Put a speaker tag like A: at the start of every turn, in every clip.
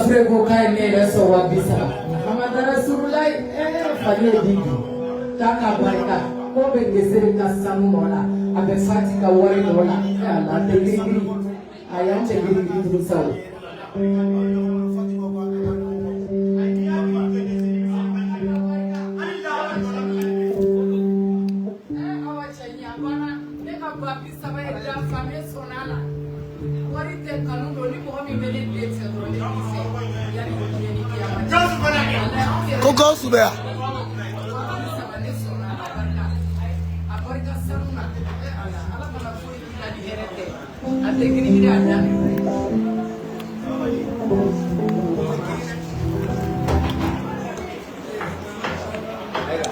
A: Frego kai ne so wa bisa Muhammad Rasulullah fanye digi taka barka ko be ngesere ka samu mola abe fatika wari mola ya la tegiri ayam tegiri du sawo
B: Koko subea.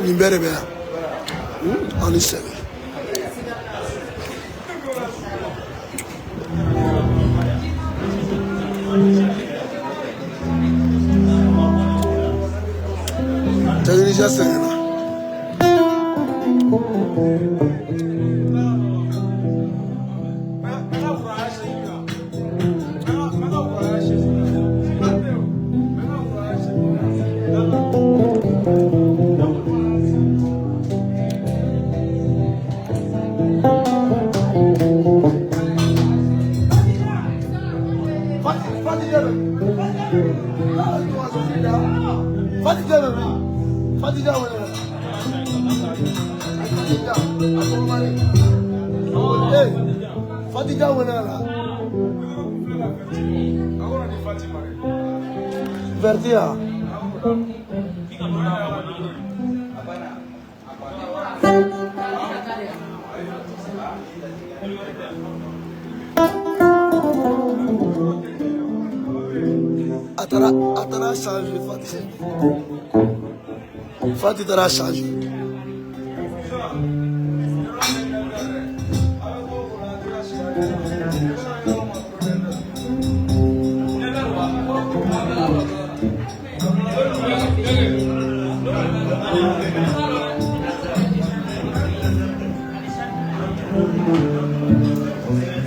B: Nimbere bea. Ani sebe. Technicien Serena. Fatija wenala. Vertia. Atara changer Fatija. Fatija atara changer.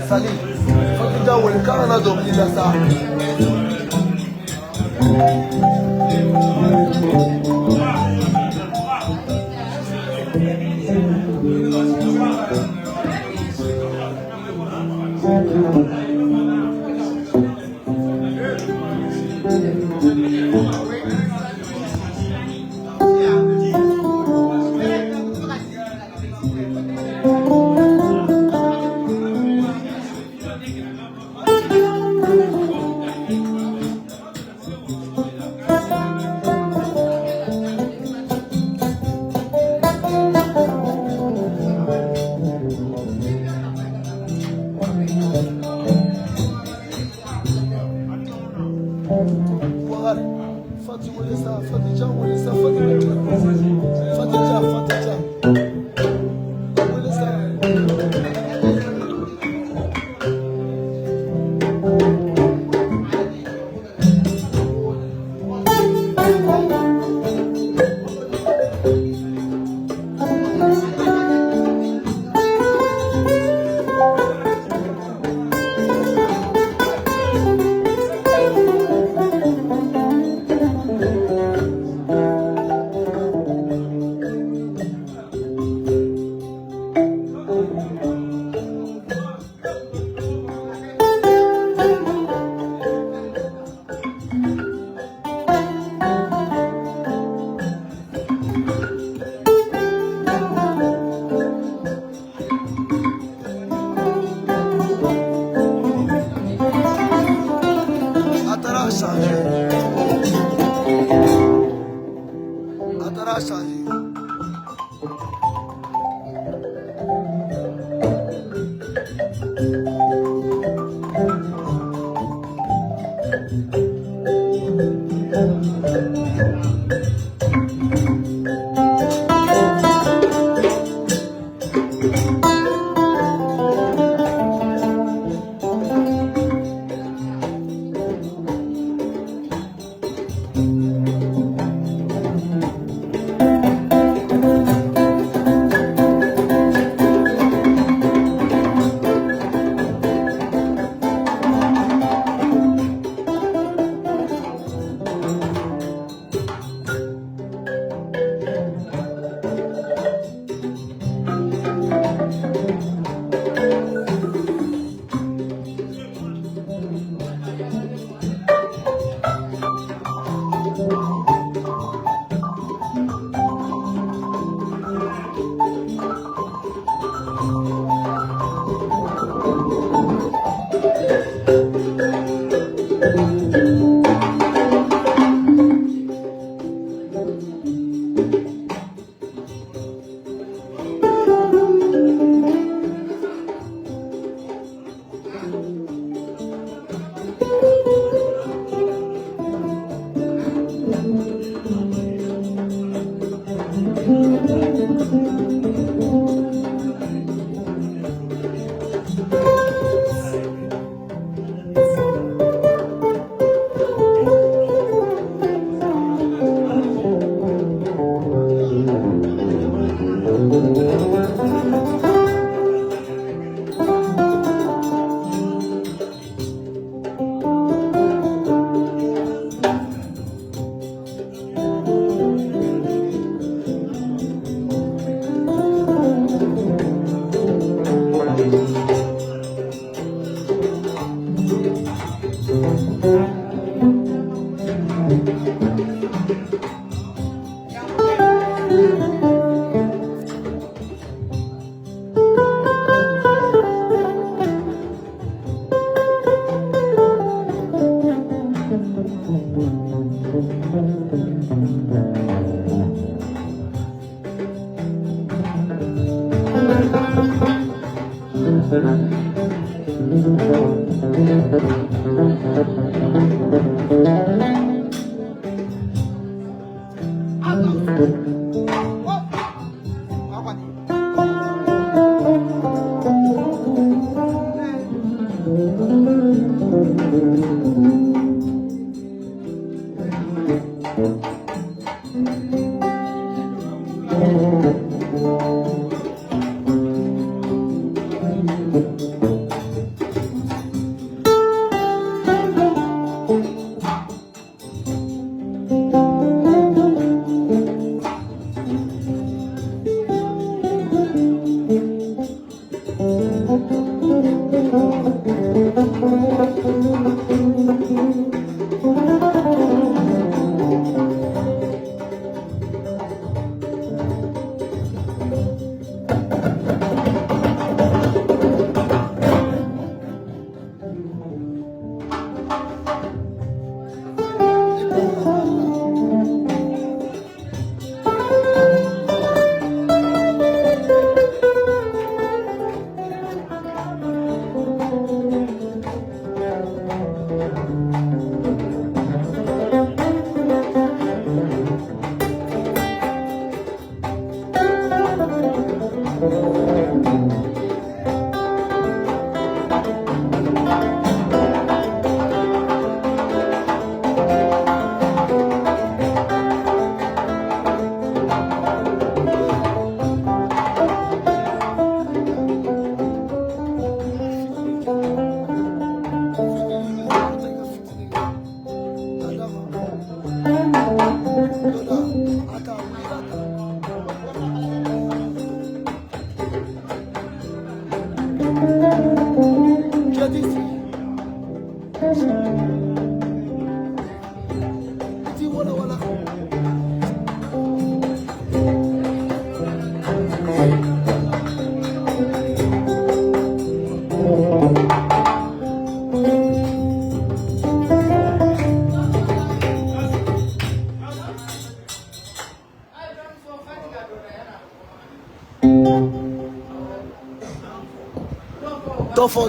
B: Sali, Fatija wele kana dobli la sa.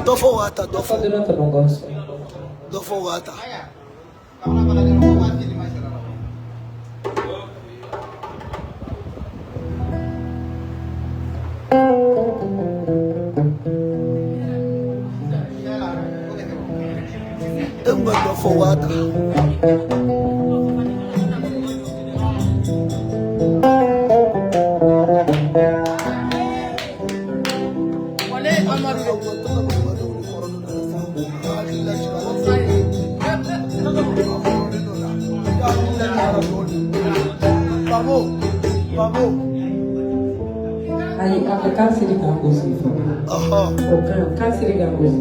B: Dofo wata, dofo wata. Emba dofo wata.
A: Aí, a casa de campus.
B: Aha.
A: O casa de campus.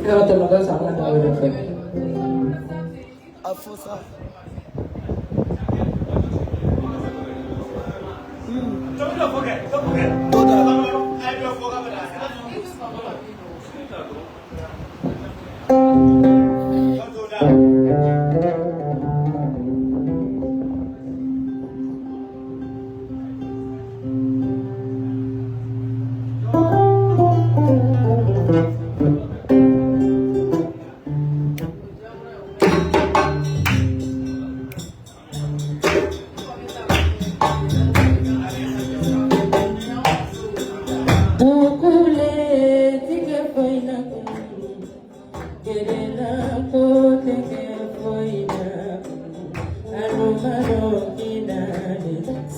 A: Eu te mando essa lá na hora.
B: A força.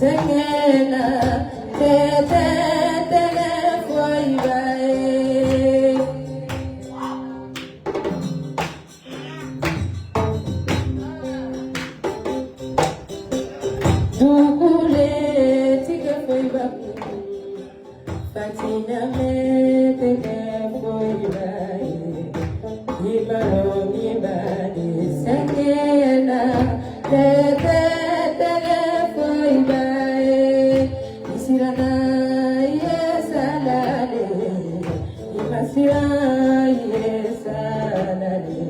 A: Sengena, te foi vai. Dukule tige foi vai. Fatina me tige foi vai. Ibaro ibadi sengena, te foi vai. Isirana yesalale, imasira yesalale,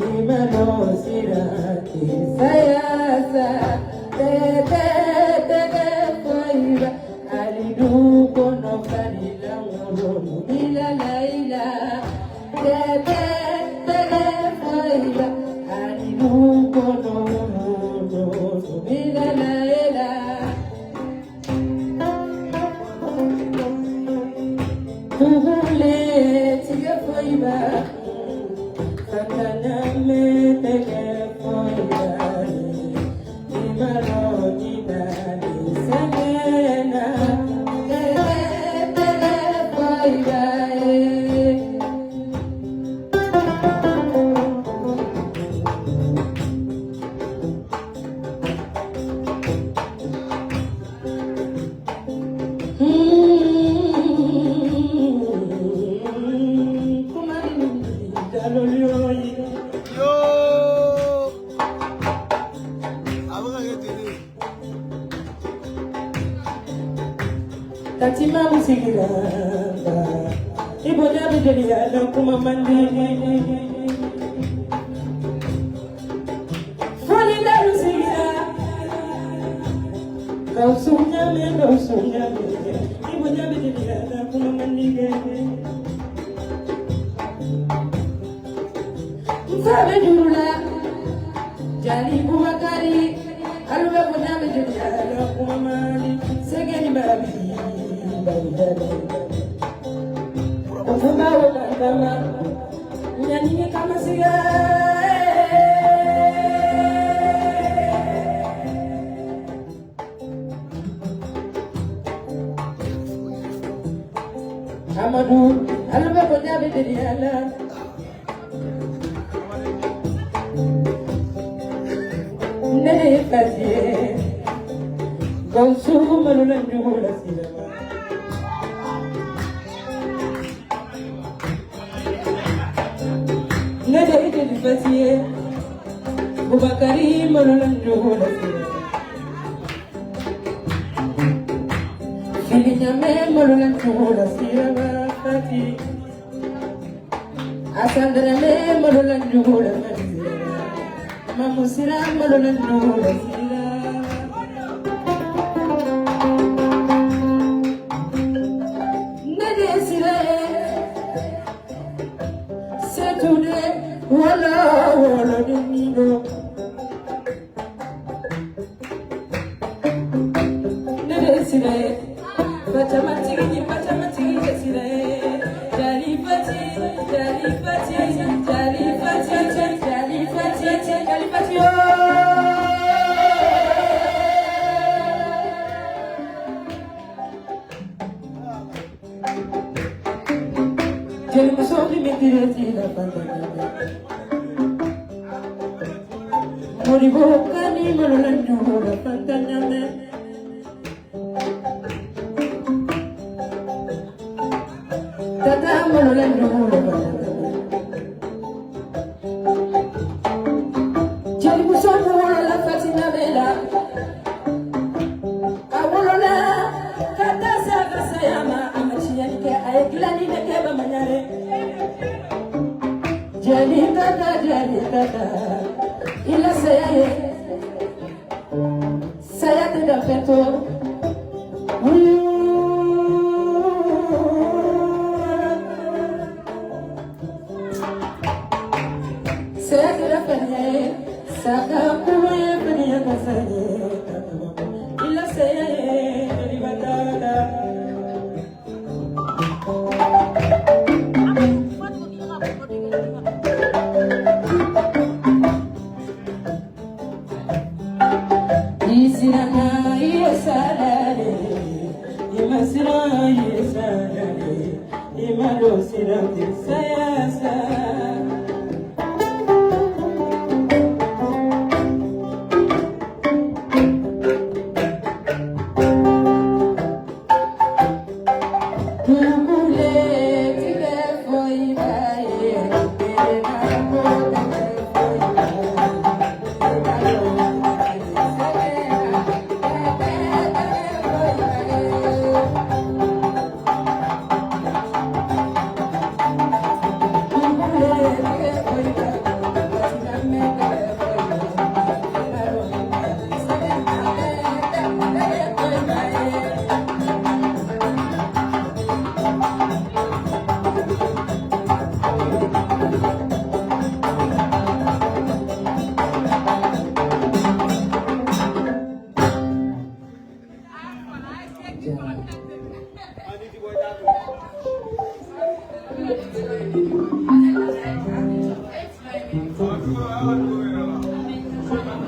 A: imano sirati sayasa, te foi vai. Alidu kono kalila ngolo bila laila, te foi vai. Alidu kono ngolo bila laila. Dukule tige foi vai. Fatana me tige foi vai. Imaro ibadi sengena, te foi vai.
B: Yo! Avant d'arrêter.
A: Tatima musikira, ibonya bideliya na kuma mandi. Fali da musikira, kausunya me, ibonya bideliya na kuma mandi. Msabe jurula, jali bumakari, alube bonya bideliya na kuma mandi. Segeni babi. Kufuma wakandama, nyanyi kama siga. Amadu, alube bonya bideliala. Nene kaziye, gonsu malulan juhula sila. Nede ite difasiye, Bubakari malulan juhula sila. Filinyame malulan juhula sila bakati. Asandra me malulan juhula sila. Mamusira malulan juhula sila. Nede sila setude wala dunido. Nede sila pachamati sila. Jali pati. Jali musofi mitireti la pandana. Moribo kani malulanju la pandana me. Tata malulanju la pandana. Jali musofi la fatina bela. Awolola kata sayama amachiyani ke ayklani ne ke bamanyare. Jali kata ila saya tidak betul. Saya tidak pernah sakap punya pernah kasih. Ila saya di batala. Isirana yes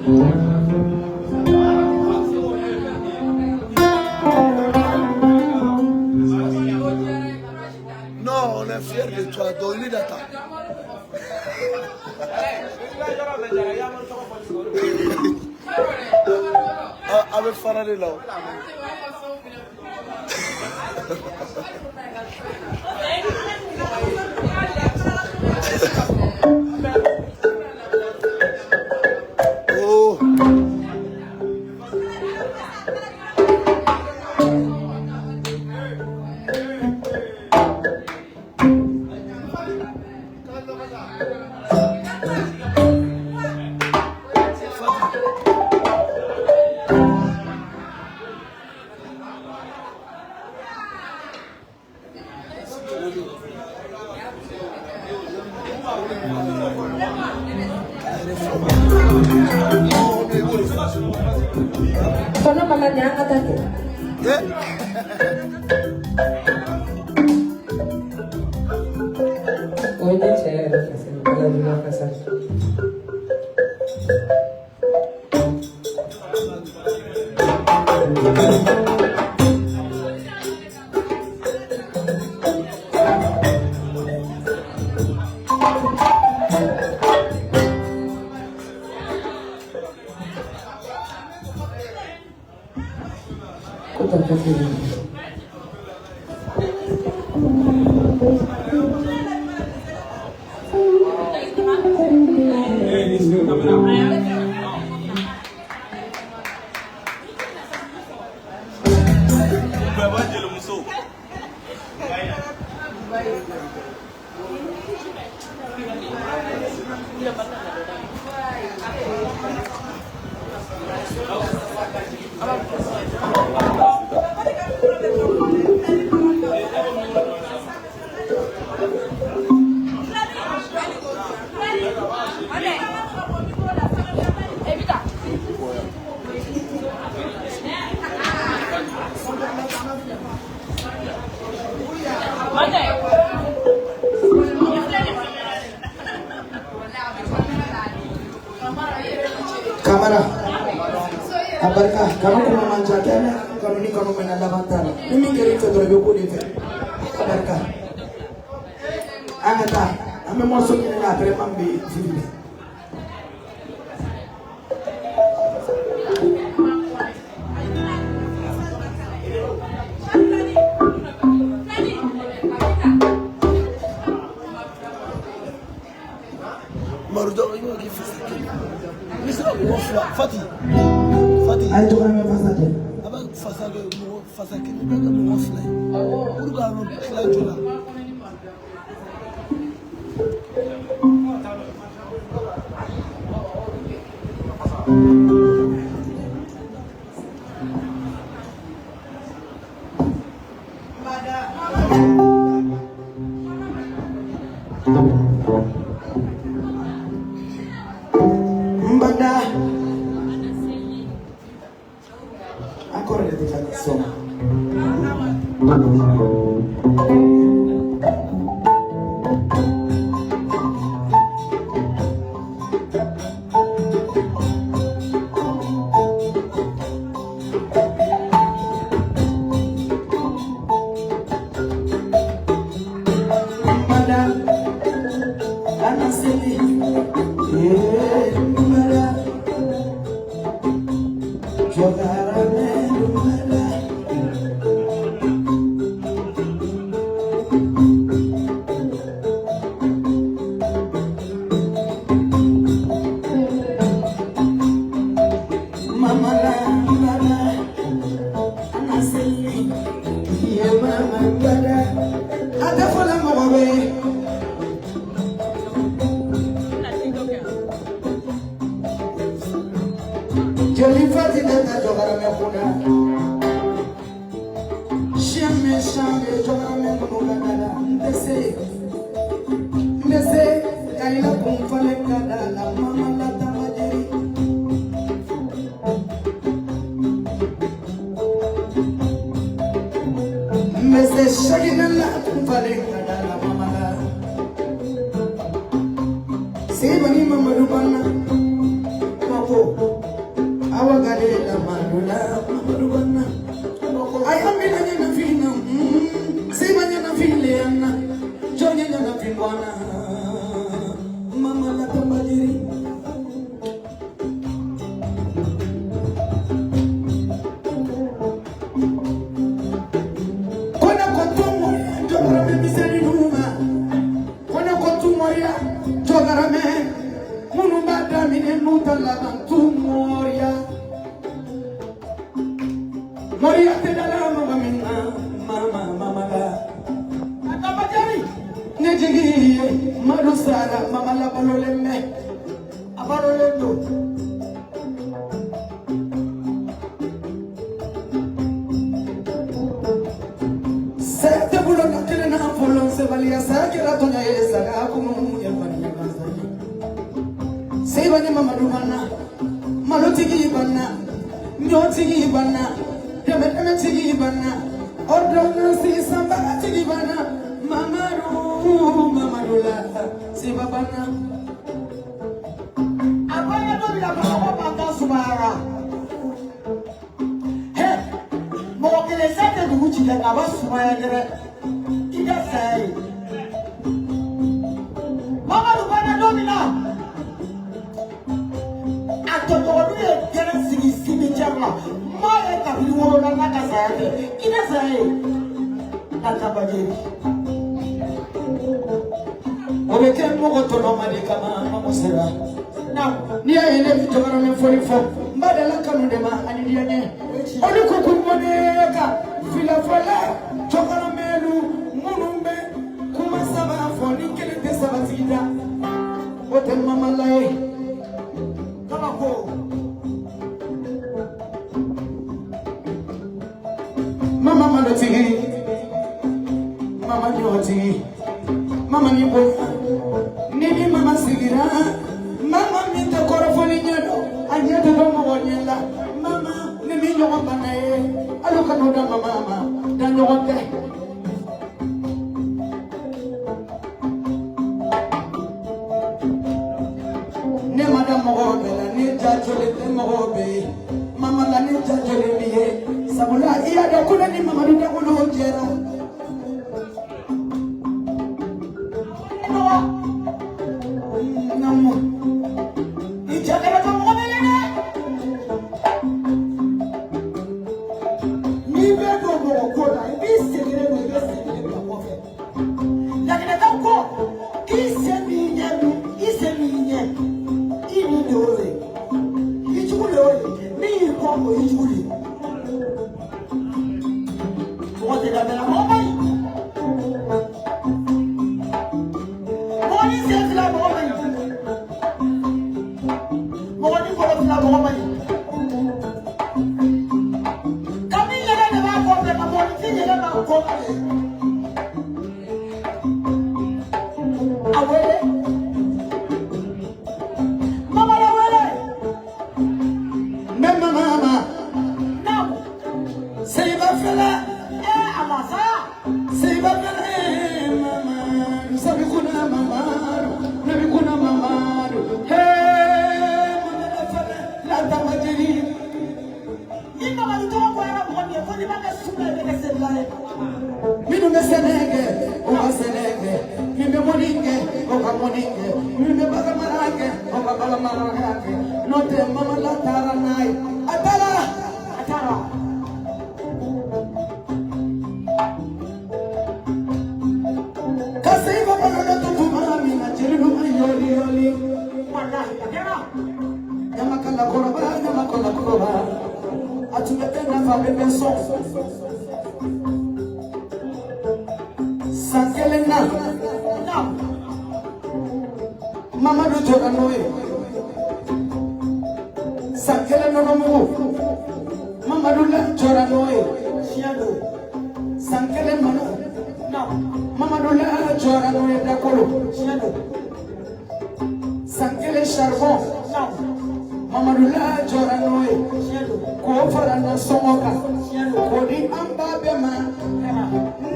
B: Non, on est fiers de toi, Dolly Data. Avec Faraday là. Oh.
A: Kono mama nya atake. Oye chévere, la misma casa.
C: Kamara, abarka, kamu kuma manja kene, kamu ni kamu menanda mantara. Ini kiri itu dua buku ni tu. Abarka, angata, ame masuk ini nak terima sini.
B: Marudo ini lagi fasik. Fati.
C: Ayo tu kami fasik.
B: Apa fasik ini mereka mengoflay. Urga no fly jula.
C: Mbada, encore les déclarations. Mbada, anasili. Joli fati dana jogara me kuna. Shame jogara me kuna dada. Mbese kaila kumfale kadala mama la tamajeri. Mbese shagina la kumfale kadala mama la. Sebani mama rubana. Mapo. la madula madubana ayamina nyana fina sima nyana filiana jonya nyana fingwana mama la tambadiri kona kotumo jogara me miseri numa kona kotumo ya jogara me munu bada mine mutala bantumoria Moria te dala mama minna mama la akabajari nejigi madusara mama la balolemme abarolendo sete bulo na tele na folon se valia sa kera tonya esa ga kumu ya bani bazali sebane mama dumana malotigi banna nyotigi banna Kama tigi bana, ordona si samba tigi bana, mamaru la si babana. Abana do la baba bata subara. He, mo kele sate du uchi la baba subara dere. Ida sai. Mamaru bana domina. Atotodu e dere sigi sigi chama. Maya kabili woro na nakasayate ina sai nakabajeri obeke mogo tono made kama mamosera na ni ayele bitogara me folifo mbadala kanude ma anidiyane oliko kumoneka fila fala togara melu munumbe kuma saba foni kele te sabatida ote mama lai kama ko Mama malotigi, mama nyotigi, mama nibo, nini mama sigira, mama mita korofoni nyono, anyata domo wanyela, mama nini nyongo banae, aluka noda mama, dan nyongo te. Ne madam mogobe la, ne jajole te mogobe, mama la ne jajole miye. Sabula iya da kuna ni mama duka kuna hojera namu ijakara kama ngomele ni bedo go kola ibi segere no ibi segere no kofe lakini kako kiseminye ini dole ichukule ole ni kombo ichukule What did I tell you? What is it? La woman. What is it? La woman. Come in here and walk over the morning. See you now. Come. Away. Mama, away. Mama. Now. Say my fella. Say mama, sabi kuna mama, nabi kuna mama. Hey, mama la tamadiri. Ina malitoa kwa ya mwani, kwa ni mama sura ya keselai. Minu mesenege, oka senege. Mime moninge, oka moninge. Mime baga marake, oka baga marake. Note mama la taranai. Atara. Atumependa fabebe son Sankele na Mama do joga noe Sankele no mu Mama do la joga noe Shiado Sankele mano Mama do la joga noe da kolo Shiado Sankele charbon Mama do la joga noe Ko fara na somoka ko di amba bema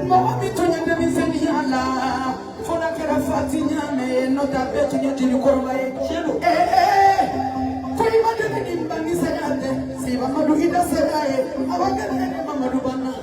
C: mo abitunya de miseni ala fona kera fatinya me no da betunya tini korbaye ko imade ni mbani sayade siba Awakene Mama Dubana.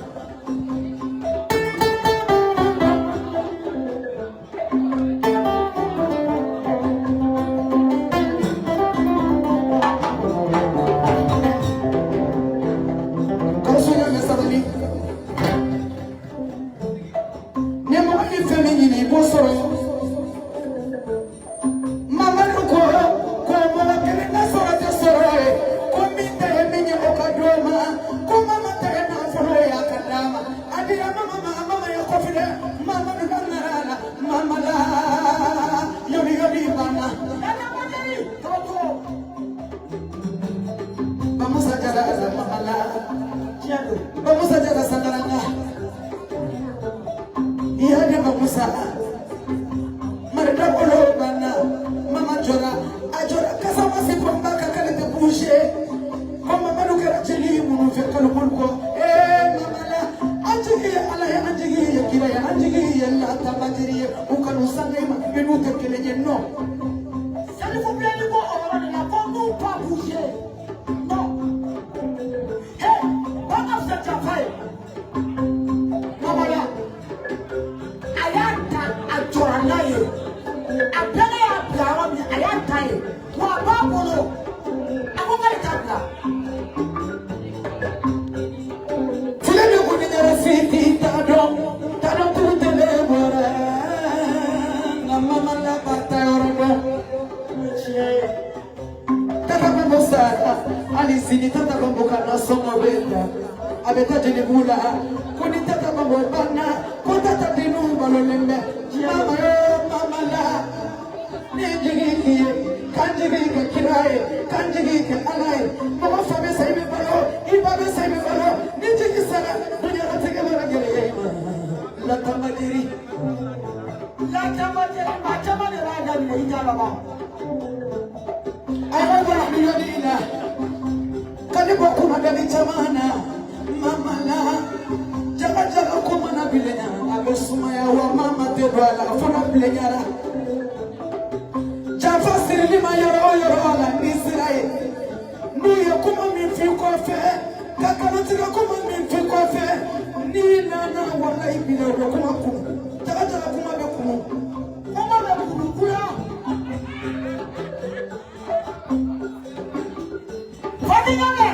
C: Vamos a llegar a Sandaranga. Y a de Bamusa. Marita Bolobana. Mama Jora. Ajora Kasama se pomba kakale de boucher. Mama Manuka Chili Munufeka Luko. Mamala. Anjigi Alaya Anjigi Yakira Anjigi Yella Tabatiri. Ukanusanga Menuka Kele no. Ça ne vous plaît pas, on n'a pas nous pas bouger. Non. Mamala, ayanta ajoranaye, abele ablaami ayantaye, wa babolo, akokale tabla. Fulani kunigera fiti tadom tutele mora, na mamala batayorodo. Tata Bambosa, alisini tata Bamboka na somo benda. Abeta jenibula kuni tata mambo bana kota tinu balolembe mama la nijigi kanjigi kirae kanjigi alai mama sabe saibe balo ibabe saibe balo nijigi sala dunia ratege bala gere la tamadiri machamani raga ni itala ba ayaba milionina kalipo kuna dali chamana Mamala, jaga kumana bilenya, abesumaya wa mama tebala, funa bilenyara. Jafa sirili mayoro ala nisirae. Niye kuma mifikofe, kakanutira kuma mifikofe. Ni nana wala ibile kuma kumu. Jaga kuma bekumu. Kuma bekumu kuya. Fadingane.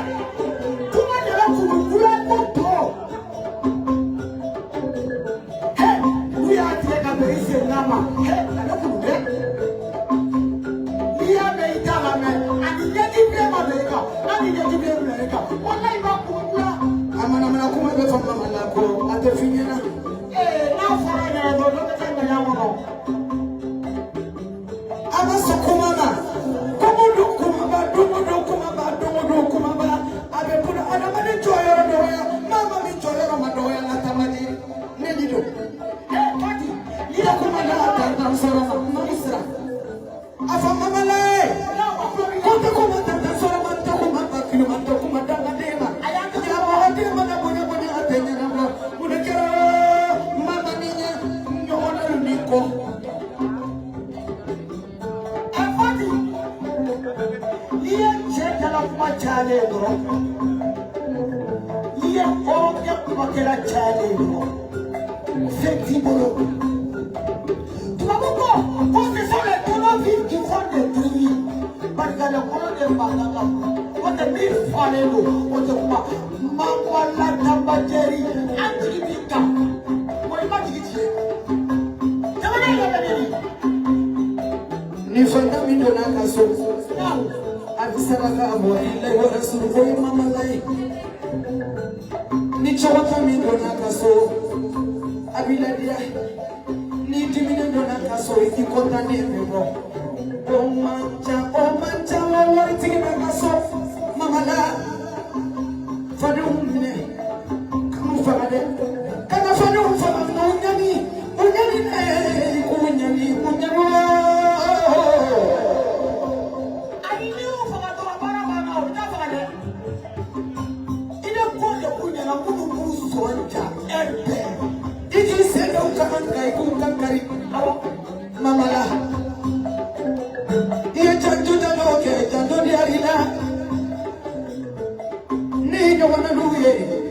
C: Ni no wanna do it.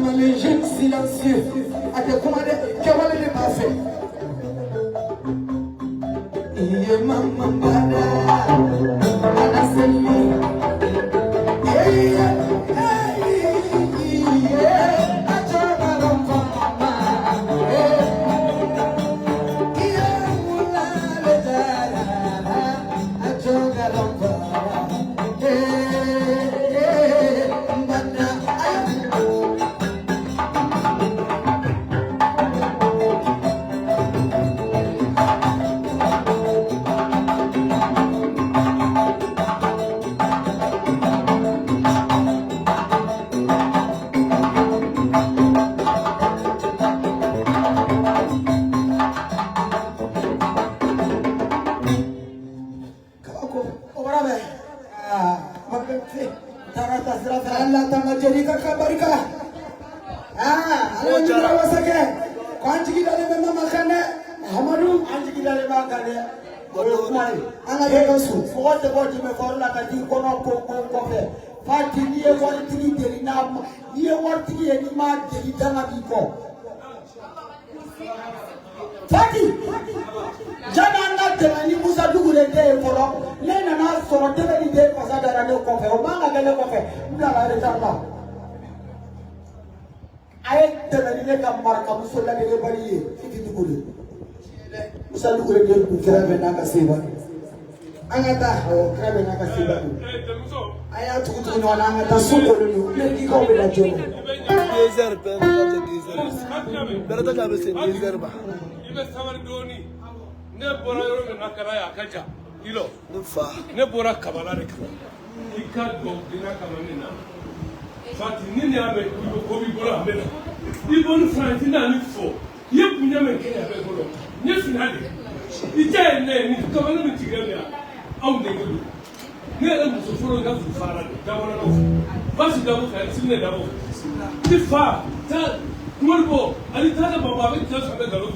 C: Maman, les jeunes silencieux. À te commander, qui va les dépasser. Yeah, maman, bada. Anaseli. Yeah.
D: ne bora kabala de kama ika do dina kama nina fati nini abe ko bi bora mena ibon franti na ni fo ye bunya me ke abe bolo ne finale ite ne ni kama no tigamia au de gudu ne la muso foro ga fu fara de da wala no basi da bu ka sinne da bu ti fa ta morbo ali ta da baba be ta sa be galo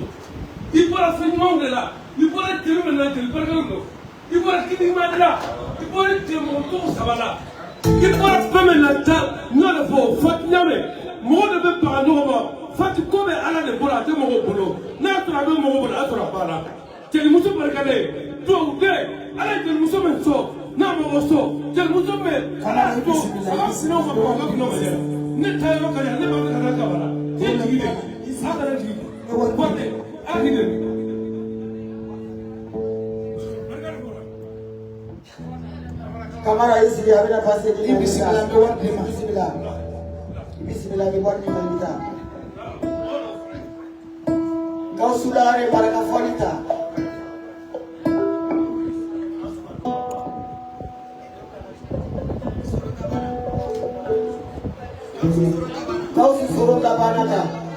D: ibora fe mo de la ibora te me na te pergalo ibora kini madra ibora te mo to sabala ibora femme la ta no le fo fat nyame mo de be pa no ba fat ko be ala de bora te mo bolo na tra be mo bolo atra bala te muso barkale to de ala te muso men so na mo so te muso me ala to no ba ko no ba ne ta yo kala ne ba ka ka bala te ji de sakara ji ko de akide
C: Kamara isi dia bina pasti di bismillah buat lima bismillah bismillah buat lima kita kau sudah ada para kafolita kau suruh kabanaka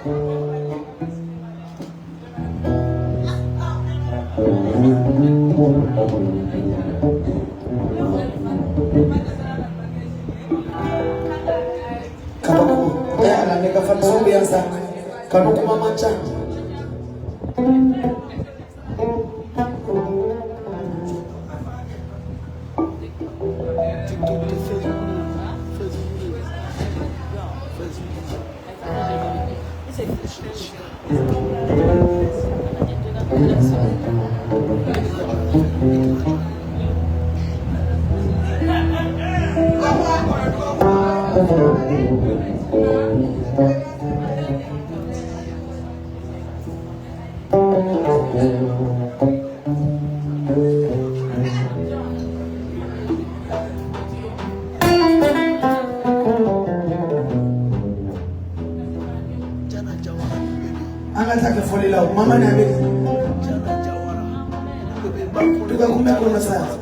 C: biasa kalau kuma macam mama na be tuka kumbe kuna sasa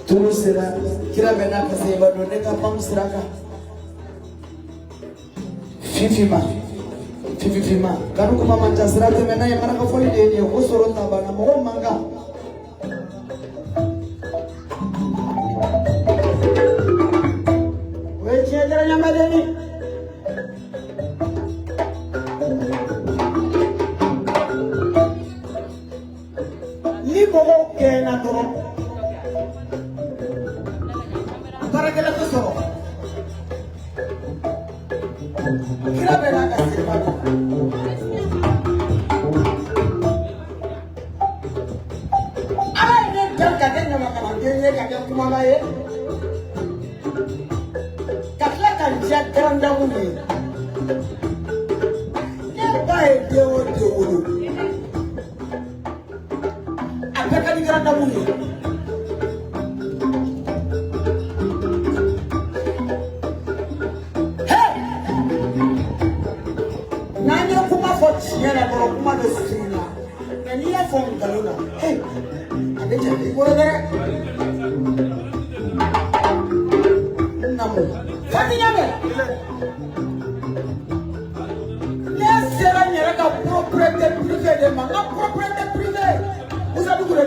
C: tu será kira bena kasi bado neka pam seraka fifima kanu kuma manja sirate mena ye maraka foli de ni ko soro ta bana mo manga we chedra nyama de ni Kira bela kasi ba? Ay, nagkang kageng na makamageng kageng kumamaye. Kakla kanjia granda muni. Nebai dewo. Apeka di granda muni. Yara bro kuma da sina ni ya fon galona ade je ko re namo fati nyame le sera nyara ka propriété privée de ma propriété privée vous avez vous le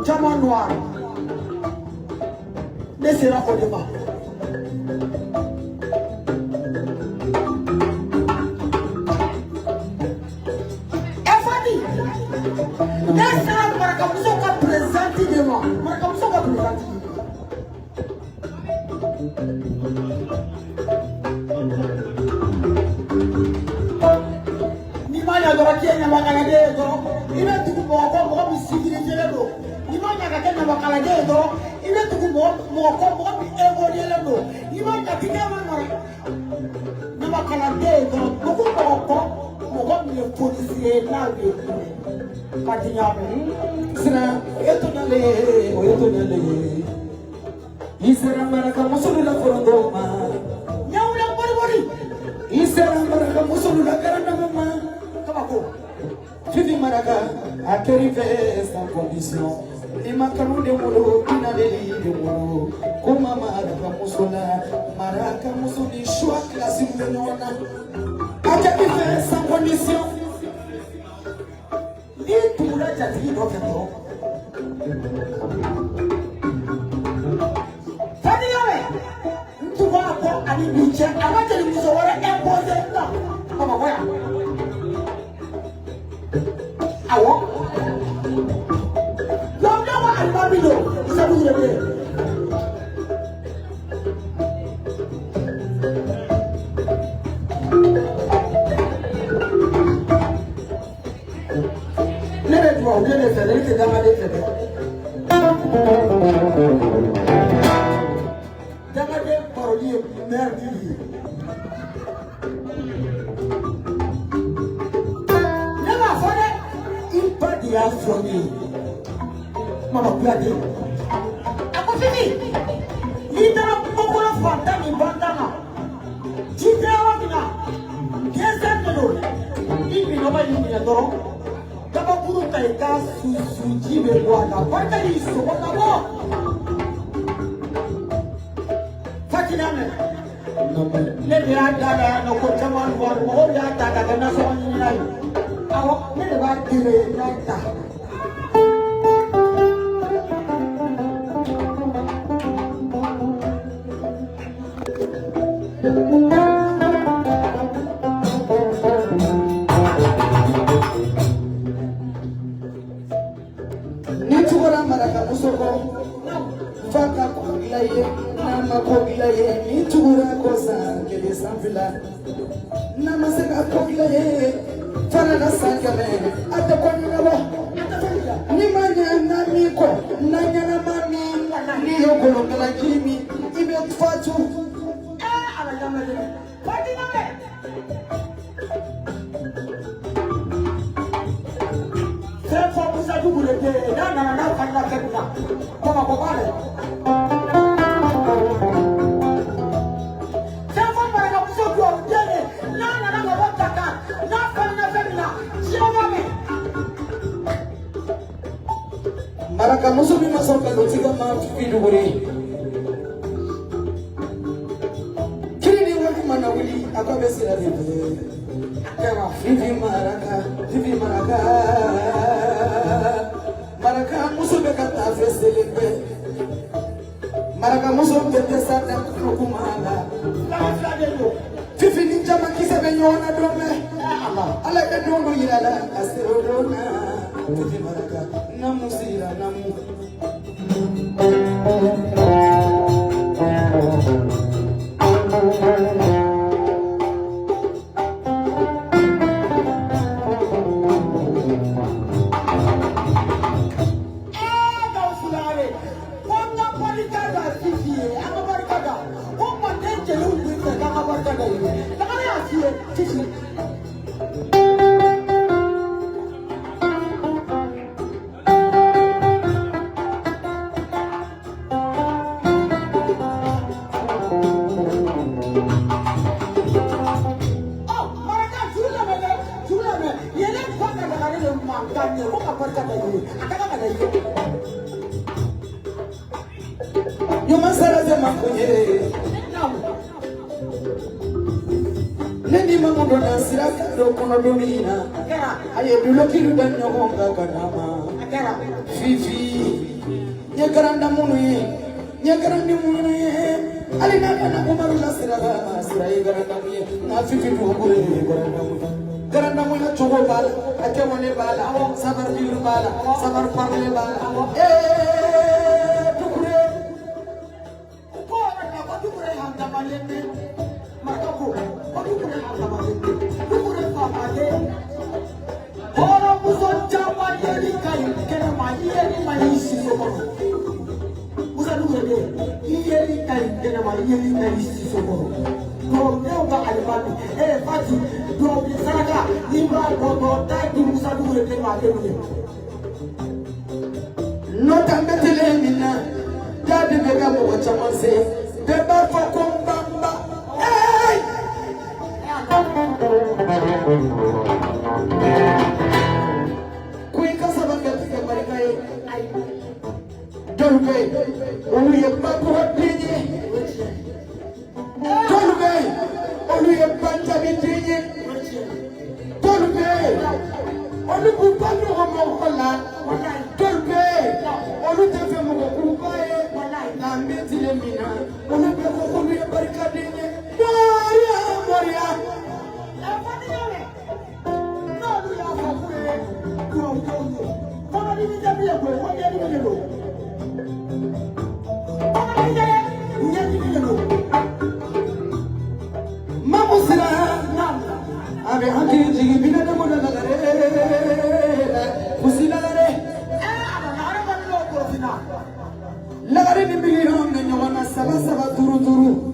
C: Jaman noir. Laissez-la au débat. Efadi. Laissez-la Marakamuso ka présenter de moi. Marakamuso ka présenter. Ni manya dora Kenya makanade do. Ina tuku mo bisikiri do. Imanya kakena bakala dedo, ina tuku mo bi evoluer do. Imanya kakena na bakala dedo, mo bi policier na be. Patinya be. Sina eto nale. Isera maraka musulu la forondoma. Nyaula bori. Isera maraka musulu la karana mama. Kabako. Fifi maraka atterivé sans condition. Ni makamu de molo kina de molo kuma maraka musula maraka musuli choix classique de nona atterivé sans condition. Ni tout la jati do kendo fadi yawe tu va ko ani biche amate ni muso wala imposer na kama boya awo Babilo, ça vous aide. Ne toi, bien le faire, il est dans ma lettre. Dans ma lettre, parolier, mère du ne m'a fallu, il pas d'y affronter. Mama plate. Ako fini. Litara pokola fanta ni bandana. Chitera bina. Kesa melo. Ibi no ba yimi na doro. Kaba kuru kaika suji be bwana. Kwanta ni so bwana bo. Fatina me. Ne be ada no ko chaman bo mo ya ta da na so ni nai. Awo ne ba dire na ta. Maraka musuh ni masuk ke lutiga maaf viduri. Kini ni wali mana wali aku besi lagi. Kema vivi maraka. Maraka musuh berkata feselimbe. Maraka musuh berkata dan kumala. Vivi ninja makisa benyona dome. Allah kedono yala asirona. Kuti baraka namu sira namu. Neni mamundo na siraka do kono domina. Aye dulokiru dan nyonga kanama. Fifi nyakaranda munu ye. Nyakarandi munu ye. Ali na kana kumaru na siraka sirai garanda ye. Na fifi do kure garanda munu. Garanda munu chogo bala, ate mone bala, sabar biru bala, sabar parle bala. Tukure. Ko na ko tukure handa balende. Makako. Ora muso chama yeri kai kena mayeri mayisi sobo. Musa nugede yeri kai kena mayeri mayisi sobo. Do leo ba alibani fati do bisaka nimba do tagi musa nugede ma lele. No tambetele mina dadi bega mo chama se beba fa kombamba. Kuika sabanga tika marikai Dolbe Oluye babu hapinye Dolbe Oluye banta bitinye Dolbe Olubu banu homokola Dolbe Olutefe mokokubaye Na mbetile mina Olube oluye barikadinye Moria Moria Mamusira abe hakiri jigi bina de mona lagare kusila lagare lagare ni bili hamne nyona saba turu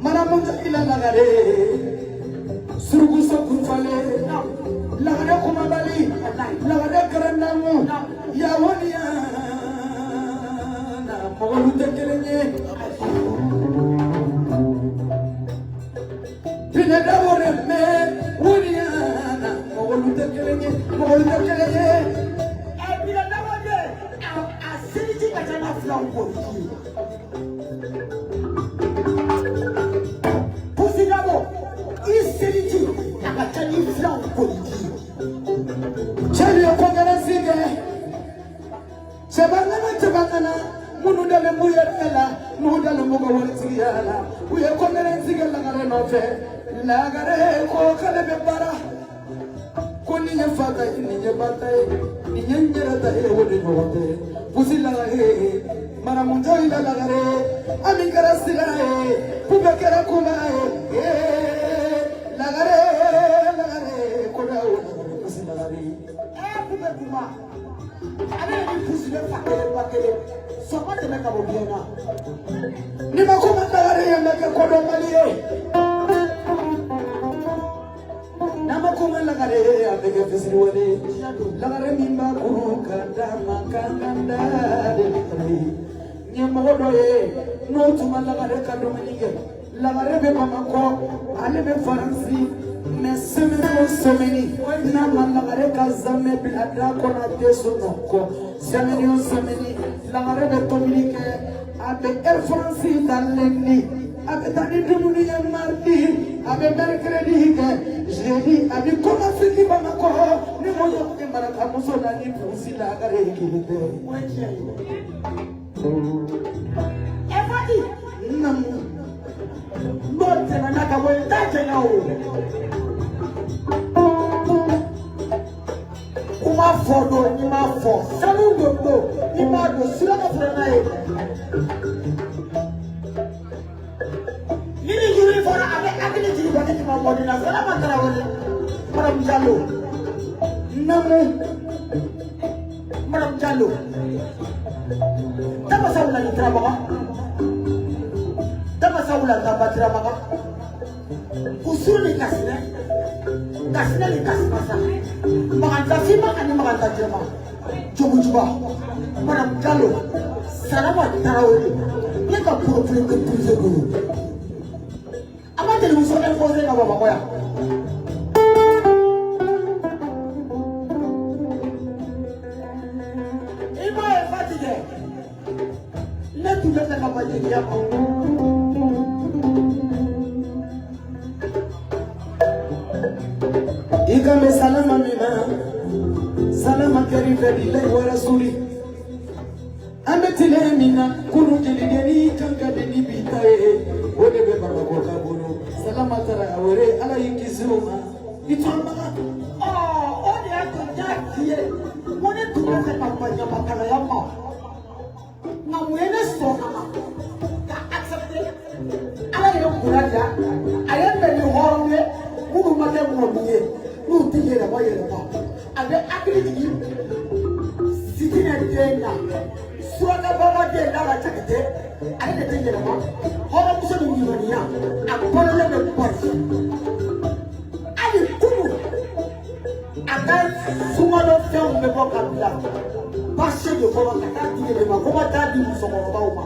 C: mana munja ila lagare surugu so kunfale lagare kumabali lagare karandamu ya woniya na mogolu tekelenye pine dabore me woniya na mogolu tekelenye pine dabore asiriti katana flanko pusinabo isiriti akatani flanko chali okongera sige Sebangana munu dale muyela nu dale mugo wonsigala uye kongera sige lagare nofe lagare ko kale be bara koni nyafaka ni nyabata ni nyengera ta e wode nyote pusila mara munjo ila lagare amikara sila kubekera kuma lagare koda pusila kubekuma ale ni pusile pakele soma de meka bobiena ni makoma lagare yameke kodo malie namakoma lagare yameke fisiriwale lagare mimba kuruka dama kandanda de nyemodo no tuma lagare kadomenige lagare be mamako ale be faransi mais semeni na lagare kazame bilada kona deso noko semeni lagare be communique avec Air France daleni avec tani dumuni ya mardi avec mercredi jeudi avec comment fini mamako ni moyo kumbara muso na ni pusi lagare kilite everybody namu bote na naka wenda tena o fodo ni ma fo sanu do ni ma do sura ka fura na ye ni yuri fora ave akili jiri ba ni ma modi na sala ma tara woni madam Jallo namu madam Jallo tama sawla ni trabaga tama sawla ta ba trabaga usuli kasine ni kasina sa maganda sima kan maganda jema juba madam Jallo salama tarawih ni ka puro puro ke prise gulu ama television e pose na baba koya ima e fatige ne tu beta ka ba je ya Ikame salama mina salama karifa lillahi wa rasuli ametile mina kunu jeligeni kankadeni bitaye ode be baba ko kaburu salama tara awre ala yikizuma itama ode atakie mone tunaze kapanya makala yama na mwene sona ka accepte ala yo kuraja ayembe ni horone munu mate mwobiye nu tigere bayere ba abe akiliti sitina dena suaka baba dena la chakete ale tigere ba horo muso ni nyania akolo le pasi ali kumu aka suma do fe o me boka bila pashe de ko ka tigere ba ko ba ta di muso ko ba o ma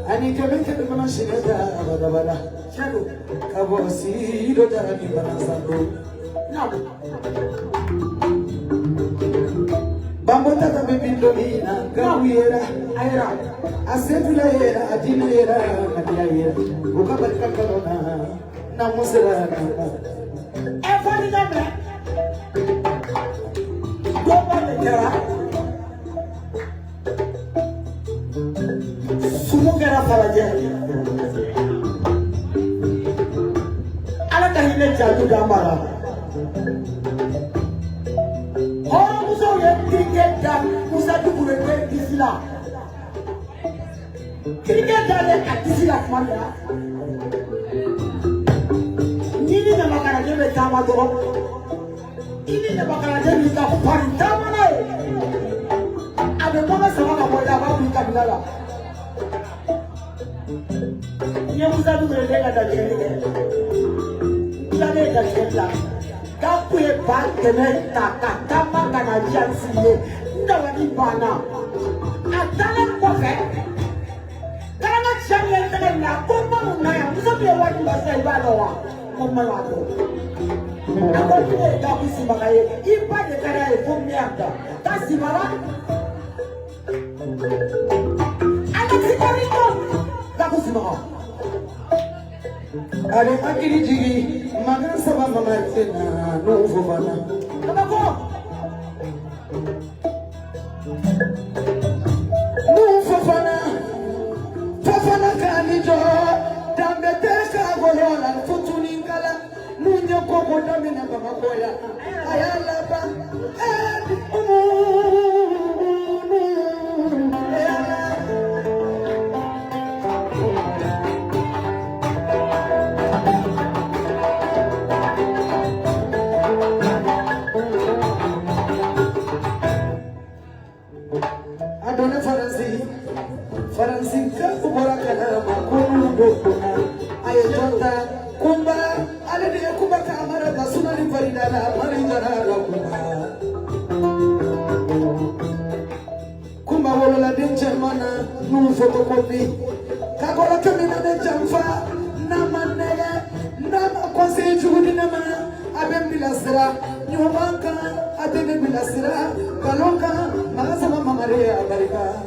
C: ani kebe kebe mana shineta abadabada shadow kabosi do jarani banasando bambo tata bebindo ina gawiera aira asetula era adina era kadiya ukabarika kalona na musera efani gabe goba dera Sumugera faraje ala kahile jaju gambara horo muso ye kriketa musa dubure ke disila kriketa le atisila fanda nini na makara jebe tama doro ini na makara jebe ka pari tama na abe mona sama ka boya ba bi kabila Ye musa dubure le ka dajele Jale da jela kapu e ba kene takatama kana jansiye ndawa di bana atala kofe kana chanye kana na koma munaya musa be wadi basai balowa koma wato akoti e da kusima kaye ipa de kana e fumianda tasimara anatsikoriko da kusima ale akiri jigi magan saba mama tena no fofana abako no fofana kanijo dambe teka golola futuni ngala munyo koko damina baba koya ayala ba Faransi ka kubora kana makuru dokuna ayotota Germana, no photocopy. Kagola Kamina de Jamfa, Namanega, Nama Conseil Judinama, Abem Bilasra, Nyumanka, Adene Bilasra, Kalonka, Malasama Maria, America.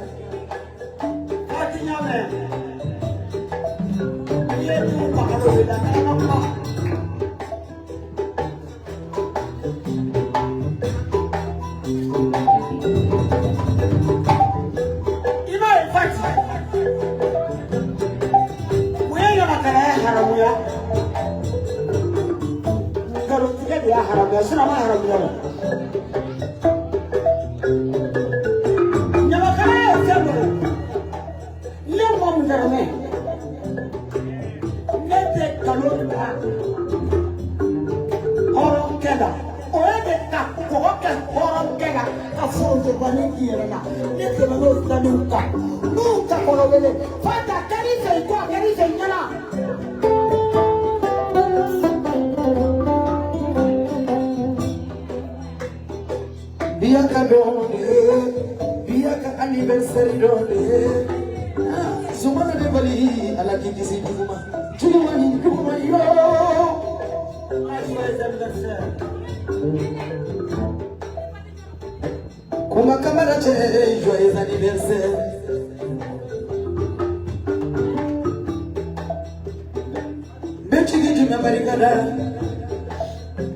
C: Biaka done, biaka anniversary done. Sumana de bali ala kikisi duma. Duma yo. Kuma kamara che joyeux anniversaire. Bechigi jina barikada.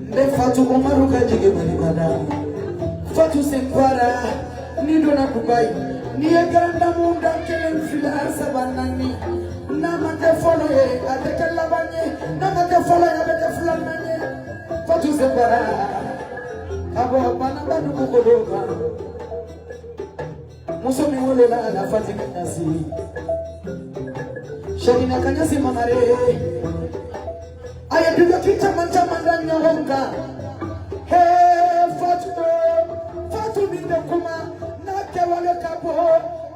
C: Ne fatu kumaruka jige barikada. Fatu Senkwara, Nido na Dubai, Niagaranda Munda Kelen Fila Sabanani, Namate follow ye, Ateka Labanye, Namate follow ye, Ateka Flananye, Fatu Senkwara, Abo Panaba Nukudoka, Musomi Wolela, La Fatima Nasi, Shagina Kanyasi Mamare, I do the Kita Mantamanda Honga, Hey Fatu. Kuma na kewale kapo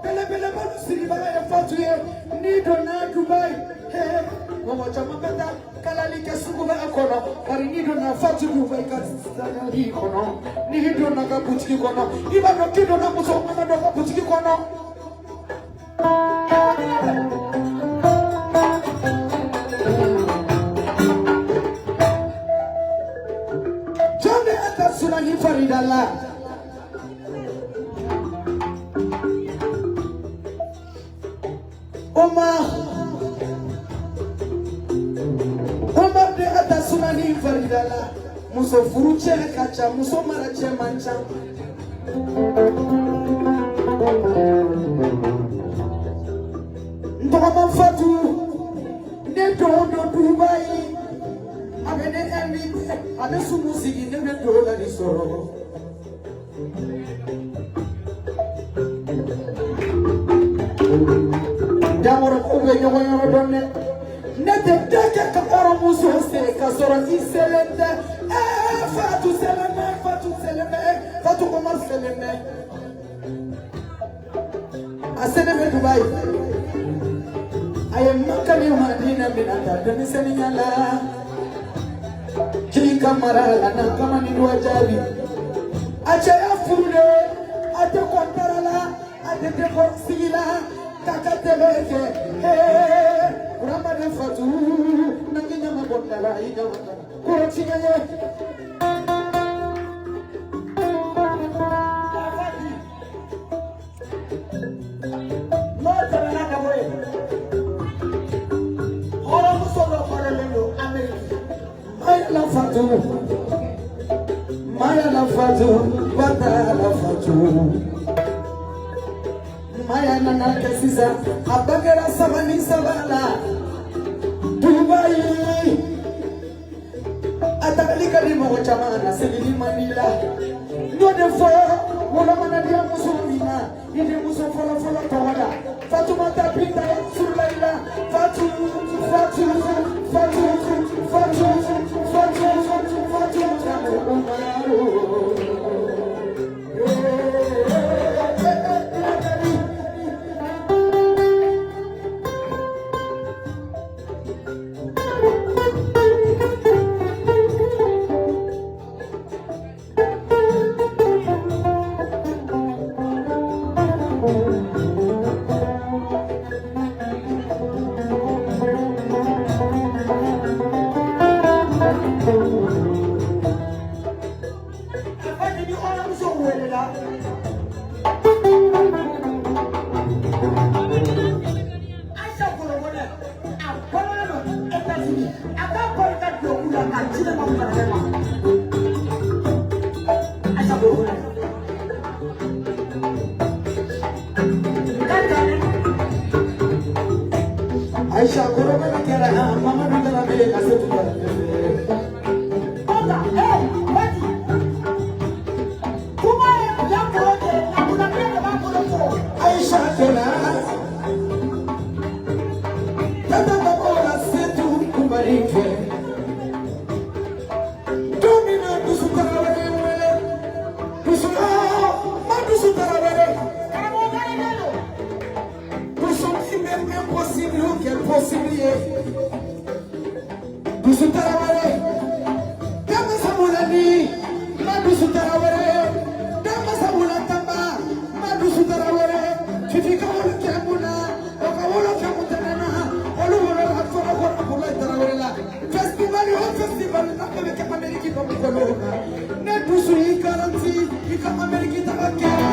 C: bele balu siribara ya fatuye nido na Dubai he mama chama beta kalali kesugo ba akono kari nido na fatu Dubai ka tsana hi kono nido na ka butiki kono iba no kido na muso mama do ka butiki kono Jombe atasuna ni faridala Omar de atasuna ni faridala muso furuche kacha muso marache mancha Ndoma fatu ne dondo Dubai abene envi ane sumusigi ne dola ni soro Damoro kube nyogo yoro donne Nete deke ka oro muso se ka soro iselende Fatu seleme Fatu Omar seleme Aseleme Dubai Aye makani Madina minata Demi seninyala Kika marala na kama ni wajabi Ache ya furde Ate kwa tarala Ate teko sigila Kakateleke, hey, Ramadan Fatu, Nangina Mabondala, Ida, Kurochinaye. Not another way. All of Solo Paralelo, America. Maya la Fatu, Bata la Fatu. Maya nana kesisa abagera sabani sabala Dubai atakalika lima wachamana selili manila no defo wala manadia musumina inde musofola fola tawada Fatuma tapinda sulaila Fatu Chile mau para asa boleh. Aisha korban kera mama nagala be kasetu kera. Oda wati. Kuma ya kote na kuna pia ba kote. Aisha kera. Tata baba kasetu kumarike. Domina kusukara wewe. Kusukara madusukara wewe. Impossible qu'elle possible. Doucou Tarawale, Dama Samoulani, Madoussou Tarawale, Dama Samoulatamba, Madoussou Tarawale, Tifikaoula Kiamuna, Okaoula Kiamutanana, Oluola Fora Tarawela, Festival, avec Amérique comme Colonna, Nedoussou Ikaranti, Ika Amérique Tarakera.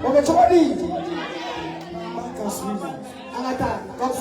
B: Okay, somebody. Angata, come